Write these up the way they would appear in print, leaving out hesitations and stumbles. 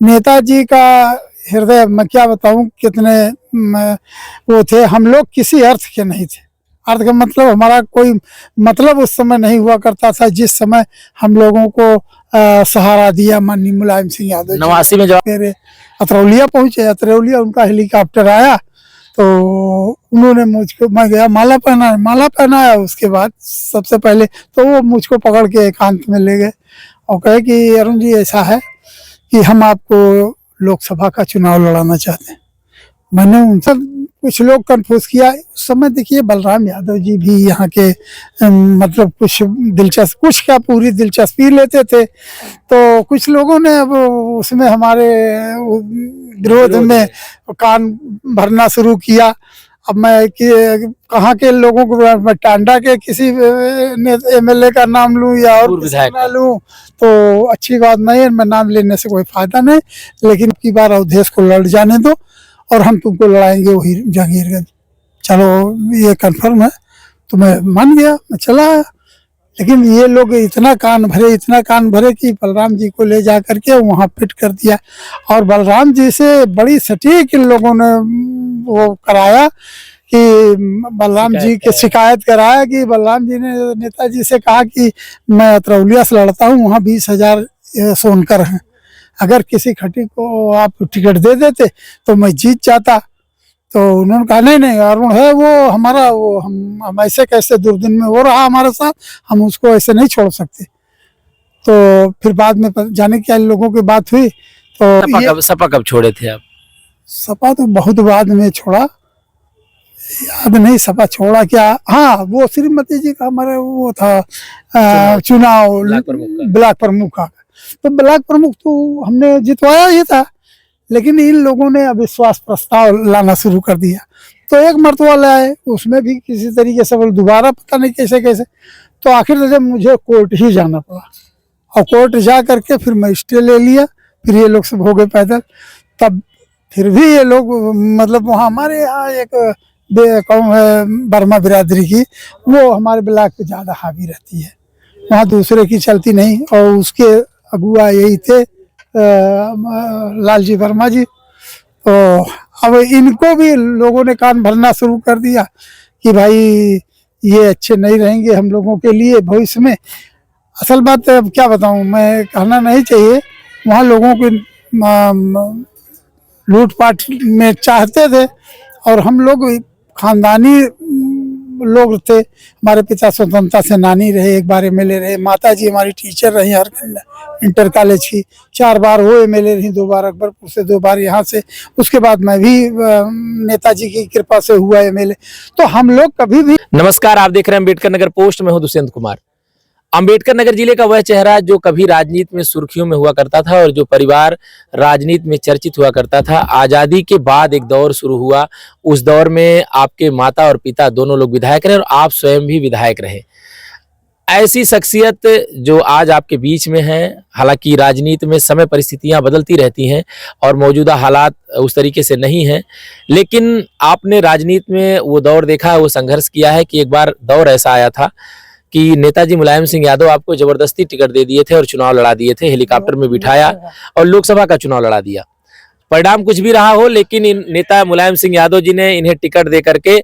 नेताजी का हृदय मैं क्या बताऊं कितने वो थे। हम लोग किसी अर्थ के नहीं थे। अर्थ का मतलब हमारा कोई मतलब उस समय नहीं हुआ करता था जिस समय हम लोगों को सहारा दिया माननीय मुलायम सिंह यादव जी। 89 में जब मेरे अतरौलिया पहुंचे, अतरौलिया उनका हेलीकॉप्टर आया तो उन्होंने मुझको, मैं गया माला पहनाया। उसके बाद सबसे पहले तो वो मुझको पकड़ के एकांत में ले गए और कहे कि अरुण जी ऐसा है कि हम आपको लोकसभा का चुनाव लड़ाना चाहते हैं। मैंने उनसे कुछ लोग कंफ्यूज किया उस समय। देखिए बलराम यादव जी भी यहाँ के मतलब कुछ क्या पूरी दिलचस्पी लेते थे। तो कुछ लोगों ने अब उसमें हमारे विरोध में कान भरना शुरू किया। अब मैं कहाँ के लोगों को, टांडा के किसी एमएलए का नाम लूं या और किसी का लूं तो अच्छी बात नहीं है। मैं नाम लेने से कोई फायदा नहीं, लेकिन की बार अवधेश को लड़ जाने दो और हम तुमको लड़ाएंगे वही जहांगीरगंज। चलो ये कंफर्म है। तो मैं मान गया, मैं चला आया। लेकिन ये लोग इतना कान भरे कि बलराम जी को ले जा करके वहाँ फिट कर दिया। और बलराम जी से बड़ी सटीक इन लोगों ने वो कराया कि बलराम जी के शिकायत कराया कि बलराम जी ने नेताजी से कहा कि मैं अतरौलिया से लड़ता हूँ, वहाँ 20,000 सोनकर हैं, अगर किसी खटी को आप टिकट दे देते तो मैं जीत जाता। तो उन्होंने कहा नहीं अरुण है वो हमारा, वो हम ऐसे कैसे दुर्दिन में हो रहा हमारे साथ, हम उसको ऐसे नहीं छोड़ सकते। तो फिर बाद में जाने क्या लोगों की बात हुई। तो सपा कब छोड़े थे आप? सपा तो बहुत बाद में छोड़ा, याद नहीं सपा छोड़ा क्या। हाँ वो श्रीमती जी का हमारे वो था चुनाव ब्लॉक प्रमुख का। तो ब्लॉक प्रमुख तो हमने जितवाया ही था, लेकिन इन लोगों ने अविश्वास प्रस्ताव लाना शुरू कर दिया। तो एक मर्तबा लाए, उसमें भी किसी तरीके से बोल दोबारा पता नहीं कैसे। तो आखिर जब मुझे कोर्ट ही जाना पड़ा और कोर्ट जा करके फिर मैं स्टे ले लिया। फिर ये लोग सब हो गए पैदल। तब फिर भी ये लोग मतलब वहाँ हमारे यहाँ एक कौन है वर्मा बिरादरी की, वो हमारे ब्लॉक पे ज़्यादा हावी रहती है, वहाँ दूसरे की चलती नहीं। और उसके अगुआ यही थे लालजी वर्मा जी। तो अब इनको भी लोगों ने कान भरना शुरू कर दिया कि भाई ये अच्छे नहीं रहेंगे हम लोगों के लिए भविष्य में। असल बात अब क्या बताऊं, मैं कहना नहीं चाहिए, वहाँ लोगों की लूटपाट में चाहते थे और हम लोग खानदानी लोग थे। हमारे पिता स्वतंत्रता सेनानी रहे, एक बार एमएलए रहे, माता जी हमारी टीचर रही इंटर कॉलेज की, 4 बार वो एमएलए रही, 2 बार अकबरपुर से, 2 बार यहाँ से। उसके बाद मैं भी नेताजी की कृपा से हुआ एमएलए। तो हम लोग कभी भी। नमस्कार, आप देख रहे हैं अम्बेडकर नगर पोस्ट में हूं दुष्यंत कुमार। अम्बेडकर नगर जिले का वह चेहरा जो कभी राजनीति में सुर्खियों में हुआ करता था और जो परिवार राजनीति में चर्चित हुआ करता था। आजादी के बाद एक दौर शुरू हुआ, उस दौर में आपके माता और पिता दोनों लोग विधायक रहे और आप स्वयं भी विधायक रहे। ऐसी शख्सियत जो आज आपके बीच में है, हालांकि राजनीति में समय परिस्थितियां बदलती रहती हैं और मौजूदा हालात उस तरीके से नहीं हैं, लेकिन आपने राजनीति में वो दौर देखा, वो संघर्ष किया है कि एक बार दौर ऐसा आया था कि नेताजी मुलायम सिंह यादव आपको जबरदस्ती टिकट दे दिए थे और चुनाव लड़ा दिए थे, हेलीकॉप्टर में बिठाया और लोकसभा का चुनाव लड़ा दिया। परिणाम कुछ भी रहा हो, लेकिन नेता मुलायम सिंह यादव जी ने इन्हें टिकट दे करके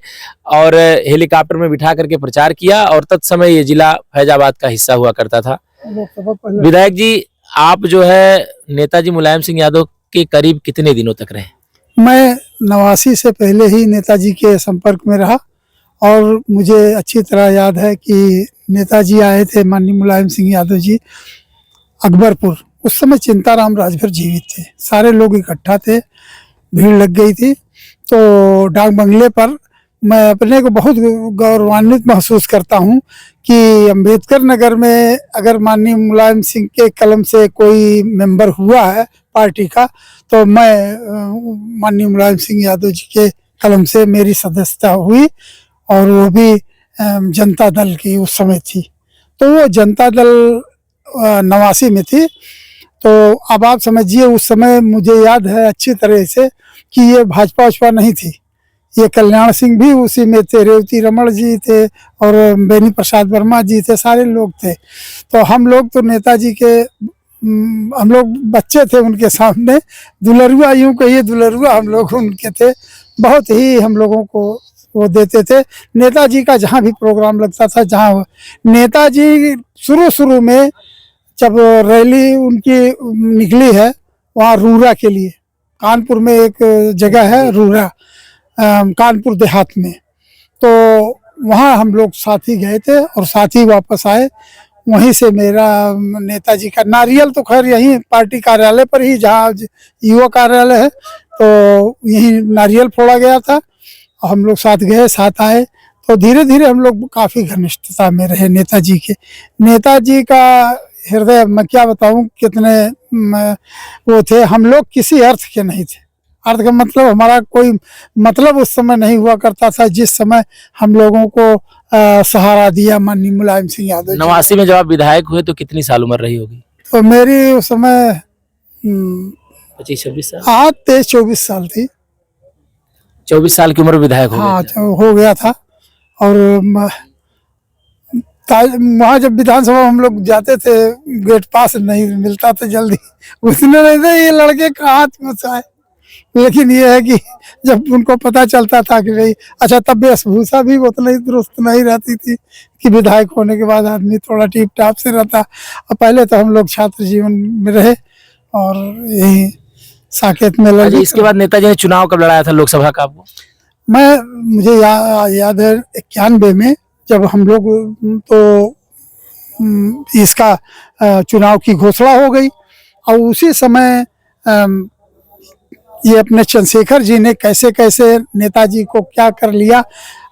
और हेलीकॉप्टर में बिठा करके प्रचार किया और तत्समय ये जिला फैजाबाद का हिस्सा हुआ करता था। विधायक जी, आप जो है नेताजी मुलायम सिंह यादव के करीब कितने दिनों तक रहे? मैं 89 से पहले ही नेताजी के संपर्क में रहा और मुझे अच्छी तरह याद है कि नेताजी आए थे माननीय मुलायम सिंह यादव जी अकबरपुर। उस समय चिंताराम राजभर जीवित थे, सारे लोग इकट्ठा थे, भीड़ लग गई थी। तो डाक बंगले पर मैं अपने को बहुत गौरवान्वित महसूस करता हूँ कि अम्बेडकर नगर में अगर माननीय मुलायम सिंह के कलम से कोई मेंबर हुआ है पार्टी का, तो मैं माननीय मुलायम सिंह यादव जी के कलम से मेरी सदस्यता हुई और वो भी जनता दल की उस समय थी। तो वो जनता दल 89 में थी। तो अब आप समझिए उस समय मुझे याद है अच्छी तरह से कि ये भाजपा नहीं थी, ये कल्याण सिंह भी उसी में थे, रेवती रमण जी थे और बेनी प्रसाद वर्मा जी थे, सारे लोग थे। तो हम लोग तो नेताजी के हम लोग बच्चे थे उनके सामने, दुलरुआ यूं कहिए, दुलरुआ हम लोग उनके थे। बहुत ही हम लोगों को वो देते थे। नेताजी का जहाँ भी प्रोग्राम लगता था, जहाँ नेताजी शुरू शुरू में जब रैली उनकी निकली है वहाँ रूरा के लिए, कानपुर में एक जगह है रूरा, कानपुर देहात में, तो वहाँ हम लोग साथ ही गए थे और साथ ही वापस आए। वहीं से मेरा नेताजी का नारियल तो खैर यहीं पार्टी कार्यालय पर ही, जहाँ युवा कार्यालय है, तो यहीं नारियल फोड़ा गया था। हम लोग साथ गए, साथ आए, तो धीरे धीरे हम लोग काफ़ी घनिष्ठता में रहे नेताजी के। नेताजी का हृदय मैं क्या बताऊं कितने वो थे। हम लोग किसी अर्थ के नहीं थे। अर्थ का मतलब हमारा कोई मतलब उस समय नहीं हुआ करता था जिस समय हम लोगों को सहारा दिया माननीय मुलायम सिंह यादव जी। 89 में जब आप विधायक हुए तो कितनी साल उम्र रही होगी? तो मेरी उस समय 25-26 साल। हाँ 23-24 साल थी। 24 साल की उम्र विधायक हो हाँ गए थे। हो गया था। और वहाँ जब विधानसभा हम लोग जाते थे, गेट पास नहीं मिलता था जल्दी, उसने नहीं था ये लड़के कहाँ आए। लेकिन ये है कि जब उनको पता चलता था कि भाई अच्छा, तब वेशभूषा भी उतना ही दुरुस्त नहीं रहती थी कि विधायक होने के बाद आदमी थोड़ा टिप टाप से रहता। और पहले तो हम लोग छात्र जीवन में रहे और यही साकेत में अच्छा, लगे। इसके बाद नेताजी ने चुनाव कब लड़ाया था लोकसभा का आपको? मुझे याद है 91 में जब हम लोग तो इसका चुनाव की घोषणा हो गई और उसी समय ये अपने चंद्रशेखर जी ने कैसे कैसे नेताजी को क्या कर लिया,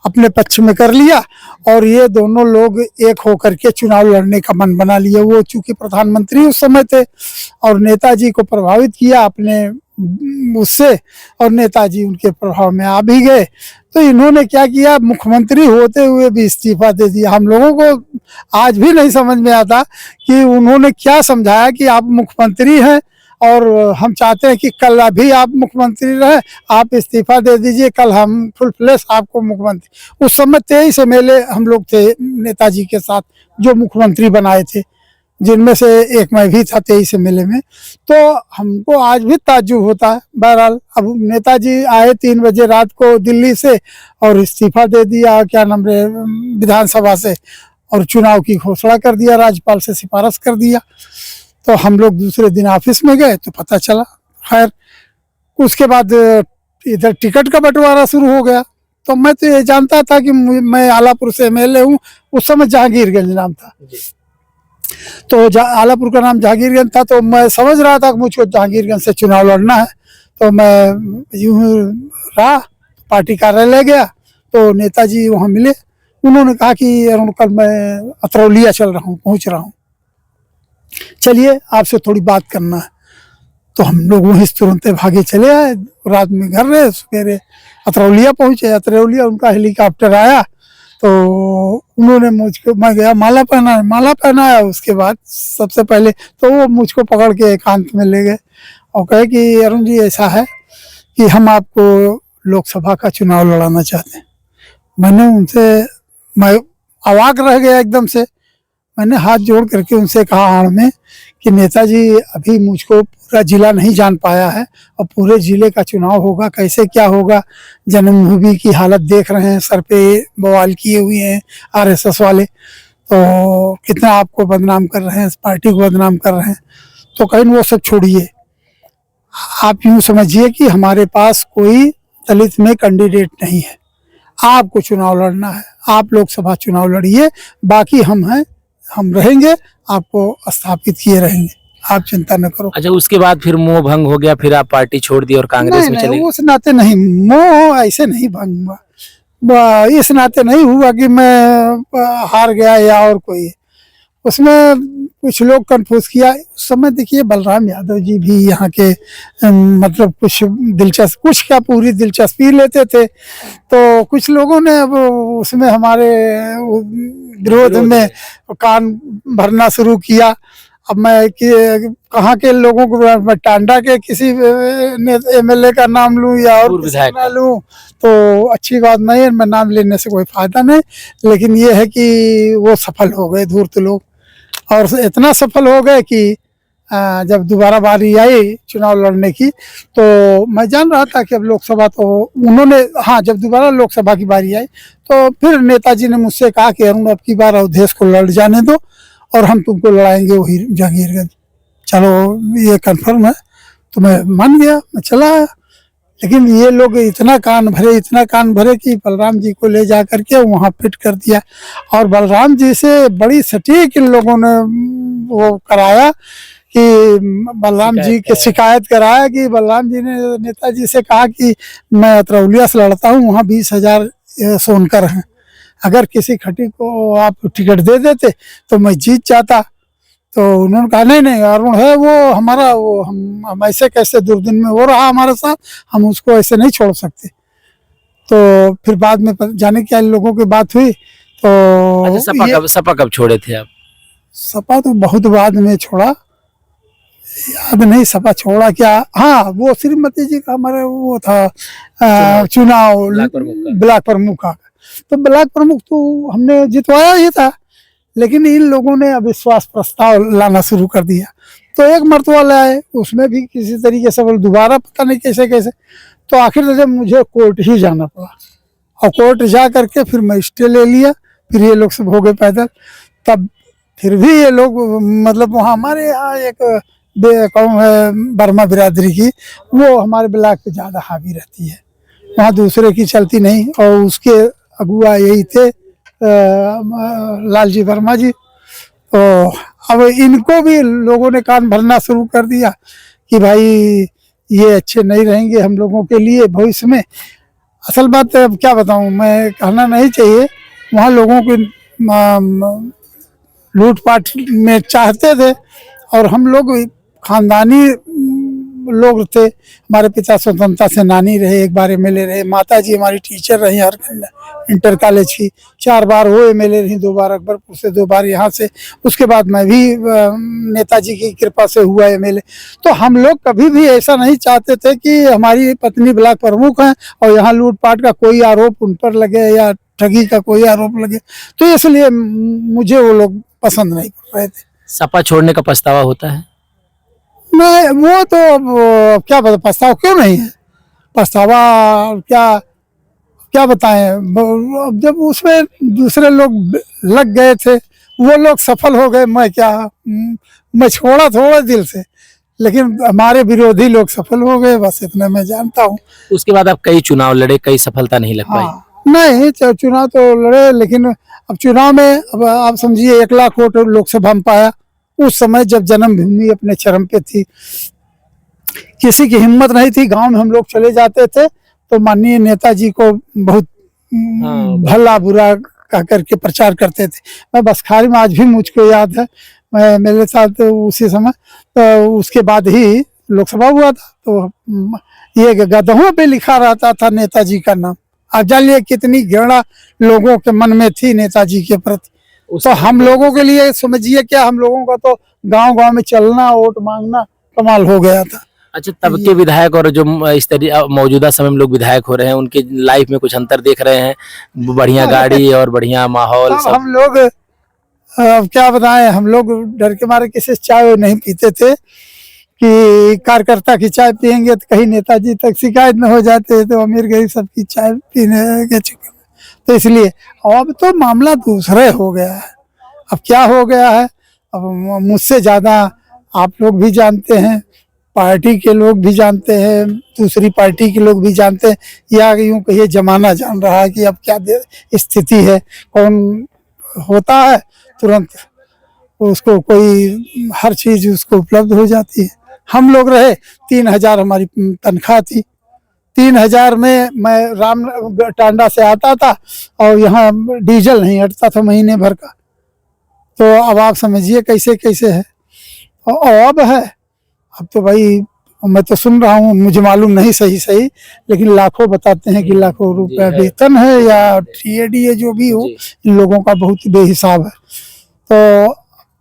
अपने पक्ष में कर लिया और ये दोनों लोग एक होकर के चुनाव लड़ने का मन बना लिया। वो चूंकि प्रधानमंत्री उस समय थे और नेताजी को प्रभावित किया अपने उससे, और नेताजी उनके प्रभाव में आ भी गए। तो इन्होंने क्या किया, मुख्यमंत्री होते हुए भी इस्तीफा दे दिया। हम लोगों को आज भी नहीं समझ में आता कि उन्होंने क्या समझाया कि आप मुख्यमंत्री हैं और हम चाहते हैं कि कल अभी आप मुख्यमंत्री रहे, आप इस्तीफा दे दीजिए, कल हम फुल फ्लैश आपको मुख्यमंत्री। उस समय 23 एमएलए हम लोग थे नेताजी के साथ जो मुख्यमंत्री बनाए थे, जिनमें से एक मैं भी था 23 एमएलए में। तो हमको आज भी ताज्जुब होता है। बहरहाल अब नेताजी आए 3 बजे रात को दिल्ली से और इस्तीफा दे दिया, क्या नाम रे, विधानसभा से, और चुनाव की घोषणा कर दिया, राज्यपाल से सिफारिश कर दिया। तो हम लोग दूसरे दिन ऑफिस में गए तो पता चला। खैर उसके बाद इधर टिकट का बंटवारा शुरू हो गया। तो मैं तो ये जानता था कि मैं आलापुर से एमएलए हूँ। उस समय जहांगीरगंज नाम था, तो आलापुर का नाम जहांगीरगंज था। तो मैं समझ रहा था कि मुझको जहांगीरगंज से चुनाव लड़ना है। तो मैं यूँ रहा, पार्टी कार्यालय गया तो नेताजी वहाँ मिले। उन्होंने कहा कि अरुण कल मैं अतरौलिया चल रहा हूँ, पहुँच रहा हूँ, चलिए आपसे थोड़ी बात करना है। तो हम लोग वहीं तुरंत भागे चले आए। रात में घर रहे, सवेरे अतरौलिया पहुँचे। अतरौलिया उनका हेलीकॉप्टर आया तो उन्होंने मुझको, मैं गया माला पहनाया। उसके बाद सबसे पहले तो वो मुझको पकड़ के एकांत में ले गए और कहे कि अरुण जी ऐसा है कि हम आपको लोकसभा का चुनाव लड़ाना चाहते हैं। मैं अवाक रह गया एकदम से। मैंने हाथ जोड़ करके उनसे कहा आड़ में कि नेताजी अभी मुझको पूरा जिला नहीं जान पाया है और पूरे जिले का चुनाव होगा, कैसे क्या होगा। जन्मभूमि की हालत देख रहे हैं, सर पे बवाल किए हुए हैं आरएसएस वाले, तो कितना आपको बदनाम कर रहे हैं, पार्टी को बदनाम कर रहे हैं। तो कहीं वो सब छोड़िए, आप यूँ समझिए कि हमारे पास कोई दलित में कैंडिडेट नहीं है, आपको चुनाव लड़ना है, आप लोकसभा चुनाव लड़िए, बाकी हम हैं, हम रहेंगे, आपको स्थापित किए रहेंगे, आप चिंता न करो। अच्छा, उसके बाद फिर मोह भंग हो गया, फिर आप पार्टी छोड़ दी और कांग्रेस में चले गए? उस नाते नहीं, मोह ऐसे नहीं भंग हुआ, इस नाते नहीं हुआ कि मैं हार गया या और कोई। उसमें कुछ लोग कंफ्यूज किया। उस समय देखिए बलराम यादव जी भी यहाँ के मतलब कुछ क्या पूरी दिलचस्पी लेते थे। तो कुछ लोगों ने अब उसमें हमारे विरोध में कान भरना शुरू किया। अब मैं कहाँ के लोगों को, मैं टांडा के किसी एमएलए का नाम लूं या और किसी का लूं तो अच्छी बात नहीं है, मैं नाम लेने से कोई फायदा नहीं। लेकिन ये है कि वो सफल हो गए धूर्त लोग, और इतना सफल हो गए कि जब दोबारा बारी आई चुनाव लड़ने की, तो मैं जान रहा था कि अब लोकसभा तो उन्होंने, हाँ, जब दोबारा लोकसभा की बारी आई तो फिर नेताजी ने मुझसे कहा कि अरुण अब की बार अवधेश को लड़ जाने दो और हम तुमको लड़ाएंगे वही जहांगीरगंज। चलो ये कन्फर्म है। तो मैं मान गया, मैं चला आया। लेकिन ये लोग इतना कान भरे कि बलराम जी को ले जा करके वहाँ फिट कर दिया। और बलराम जी से बड़ी सटीक इन लोगों ने वो कराया कि बलराम जी के शिकायत कराया कि बलराम जी ने नेताजी से कहा कि मैं अतरौलिया से लड़ता हूँ, वहाँ 20,000 सोनकर हैं, अगर किसी खटी को आप टिकट दे देते तो मैं जीत जाता। तो उन्होंने कहा नहीं नहीं, अरुण है वो हमारा, वो हम ऐसे कैसे दुर्दिन में वो रहा हमारे साथ, हम उसको ऐसे नहीं छोड़ सकते। तो फिर बाद में जाने क्या इन लोगों की बात हुई। तो अच्छा, सपा कब छोड़े थे आप? सपा तो बहुत बाद में छोड़ा, याद नहीं सपा छोड़ा क्या। हाँ, वो श्रीमती जी का हमारे वो था चुनाव ब्लॉक प्रमुख का। तो ब्लॉक प्रमुख तो हमने जितवाया ही था, लेकिन इन लोगों ने अविश्वास प्रस्ताव लाना शुरू कर दिया। तो एक मर्तबा लाए, उसमें भी किसी तरीके से बोल दोबारा पता नहीं कैसे कैसे। तो आखिर जब मुझे कोर्ट ही जाना पड़ा और कोर्ट जा करके फिर मैं स्टे ले लिया। फिर ये लोग सब हो गए पैदल। तब फिर भी ये लोग मतलब वहाँ हमारे यहाँ एक कौन है वर्मा बिरादरी की, वो हमारे ब्लॉक पे ज़्यादा हावी रहती है, वहाँ दूसरे की चलती नहीं। और उसके अगुआ यही थे लालजी वर्मा जी। तो अब इनको भी लोगों ने कान भरना शुरू कर दिया कि भाई ये अच्छे नहीं रहेंगे हम लोगों के लिए भविष्य में। असल बात अब क्या बताऊं, मैं कहना नहीं चाहिए, वहाँ लोगों को लूटपाट में चाहते थे। और हम लोग खानदानी लोग थे, हमारे पिता स्वतंत्रता सेनानी रहे, एक बार एमएलए रहे, माता जी हमारी टीचर रही इंटर कॉलेज की, 4 बार वो एमएलए रही, 2 बार अकबरपुर से, 2 बार यहाँ से। उसके बाद मैं भी नेताजी की कृपा से हुआ एमएलए। तो हम लोग कभी भी ऐसा नहीं चाहते थे कि हमारी पत्नी ब्लॉक प्रमुख हैं और यहाँ लूटपाट का कोई आरोप उन पर लगे या ठगी का कोई आरोप लगे। तो इसलिए मुझे वो लोग पसंद नहीं कर रहे थे। सपा छोड़ने का पछतावा होता है? नहीं, वो तो क्या बता, पछतावा क्यों नहीं है, पछतावा क्या क्या बताएं। अब जब उसमें दूसरे लोग लग गए थे, वो लोग सफल हो गए, मैं क्या, मैं छोड़ा थोड़ा दिल से, लेकिन हमारे विरोधी लोग सफल हो गए, बस इतना मैं जानता हूँ। उसके बाद आप कई चुनाव लड़े, कई सफलता नहीं लग पाई। नहीं, चुनाव तो लड़े, लेकिन अब चुनाव में अब आप समझिए 1 लाख वोट लोकसभा में पाया। उस समय जब जन्मभूमि अपने चरम पे थी, किसी की हिम्मत नहीं थी, गांव में हम लोग चले जाते थे तो माननीय नेताजी को बहुत भला बुरा कह करके प्रचार करते थे। मैं बसखारी में आज भी मुझको याद है, मैं मेरे साथ उसी समय, तो उसके बाद ही लोकसभा हुआ था, तो ये गधों पे लिखा रहता था नेताजी का नाम। आप जानिए कितनी घृणा लोगों के मन में थी नेताजी के प्रति। तो हम लोगों के लिए समझिए क्या, हम लोगों का तो गांव-गांव में चलना, वोट मांगना कमाल हो गया था। अच्छा, तब के विधायक और जो इस तरीके मौजूदा समय में लोग विधायक हो रहे हैं, उनके लाइफ में कुछ अंतर देख रहे हैं? बढ़िया गाड़ी और बढ़िया माहौल सब। हम लोग अब क्या बताएं, हम लोग डर के मारे किसी से चाय नहीं पीते थे कि कार्यकर्ता की चाय पियेंगे तो कहीं नेताजी तक शिकायत न हो जाते, तो अमीर गरीब सबकी चाय पीने के चक्कर में। तो इसलिए अब तो मामला दूसरे हो गया है। अब क्या हो गया है, अब मुझसे ज़्यादा आप लोग भी जानते हैं, पार्टी के लोग भी जानते हैं, दूसरी पार्टी के लोग भी जानते हैं, या यूँ कहिए जमाना जान रहा है कि अब क्या स्थिति है। कौन होता है तुरंत उसको कोई हर चीज़ उसको उपलब्ध हो जाती है। हम लोग रहे 3,000 हमारी तनख्वाह थी। 3,000 में मैं राम टांडा से आता था और यहाँ डीजल नहीं हटता था महीने भर का। तो अब आप समझिए कैसे कैसे है। और अब है, अब तो भाई मैं तो सुन रहा हूँ, मुझे मालूम नहीं सही सही, लेकिन लाखों बताते हैं कि लाखों रुपया वेतन है या TAD जो भी हो, इन लोगों का बहुत बेहिसाब है। तो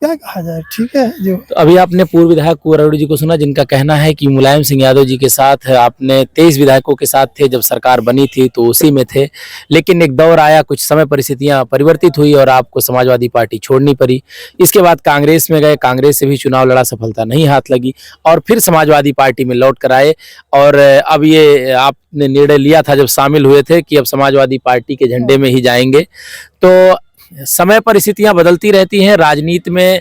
क्या कहा जाए, ठीक है जो। तो अभी आपने पूर्व विधायक कुंवर अरोड़ी जी को सुना, जिनका कहना है कि मुलायम सिंह यादव जी के साथ आपने 23 विधायकों के साथ थे, जब सरकार बनी थी तो उसी में थे, लेकिन एक दौर आया, कुछ समय परिस्थितियां परिवर्तित हुई और आपको समाजवादी पार्टी छोड़नी पड़ी। इसके बाद कांग्रेस में गए, कांग्रेस से भी चुनाव लड़ा, सफलता नहीं हाथ लगी और फिर समाजवादी पार्टी में लौट कर आए और अब ये आपने निर्णय लिया था जब शामिल हुए थे कि अब समाजवादी पार्टी के झंडे में ही जाएंगे। तो समय परिस्थितियां बदलती रहती हैं, राजनीति में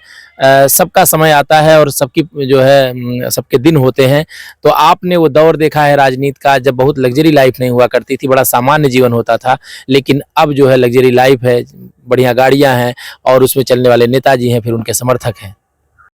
सबका समय आता है और सबकी जो है सबके दिन होते हैं। तो आपने वो दौर देखा है राजनीति का, जब बहुत लग्जरी लाइफ नहीं हुआ करती थी, बड़ा सामान्य जीवन होता था, लेकिन अब जो है लग्जरी लाइफ है, बढ़िया गाड़ियां हैं और उसमें चलने वाले नेताजी हैं, फिर उनके समर्थक हैं।